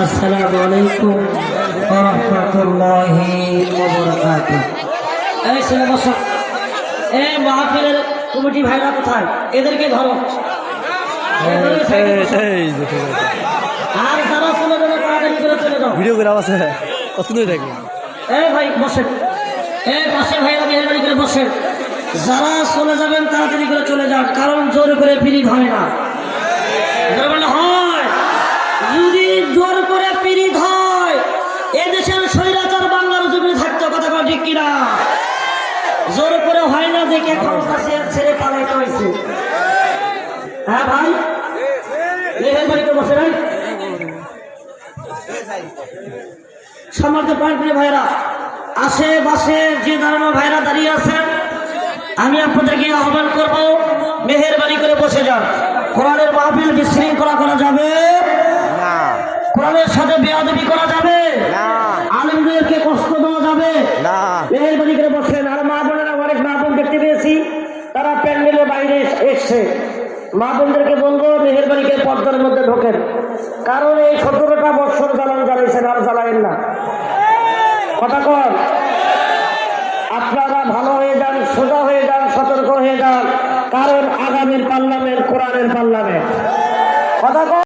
আসসালামু আলাইকুম ওয়া রাহমাতুল্লাহি ওয়া বারাকাতুহু। এই ছেলে বসো। এই মাহফিলের কমিটি ভাইরা কোথায়? এদেরকে ধরো। আর যারা চলে যাবে তাড়াতাড়ি করে চলে যাও। ভিডিও করে আছে পছন্দই থাকে। এই ভাই বসেন। এই পাশে ভাইরা মেহরবানি করে বসেন। যারা চলে যাবেন তাড়াতাড়ি করে চলে যান, কারণ জোর করে পিরিত হয় না। হয় যদি জোর করে পিরিত হয় এদেশের স্বৈরাচার বাংলার জমিনে থাকতো, কথা কয় ঠিক কিনা? জোর করে হয় না দেখে ক্ষমতা ছেড়ে পালাইতে হয়েছে। হ্যাঁ ভাই মেহরবানি করে বসে নাই। সম্মানিত প্রাণপ্রিয় ভাইরা, আশেপাশে যে দাঁড়ানো ভাইরা দাঁড়িয়ে আছেন, আমি আপনাদেরকে আহ্বান করব মেহেরবানি করে বসে যান। কোরআনের মাহফিল বিশৃঙ্খলা করা যাবে না, কোরআনের সাথে বেয়াদবি করা যাবে না, আলেমদেরকে কষ্ট দেওয়া যাবে না। মেহেরবানি করে বসেন। আর মা বোনেরা, অনেক মা বোন দেখতে পেয়েছি তারা প্যান্ডেলের বাইরে এসছে। মা বোনদেরকে বলবো মেহেরবানি করে পর্দার মধ্যে ঢোকেন, কারণ এই 17টা বৎসর জ্বালান জ্বালাইছেন, আর জ্বালায়েন না। কথা কন, আপনারা ভালো হয়ে যান, সোজা হয়ে যান, সতর্ক হয়ে যান, কারণ আগামীর পার্লামেন্ট কোরআনের পার্লামেন্ট। কথা কন।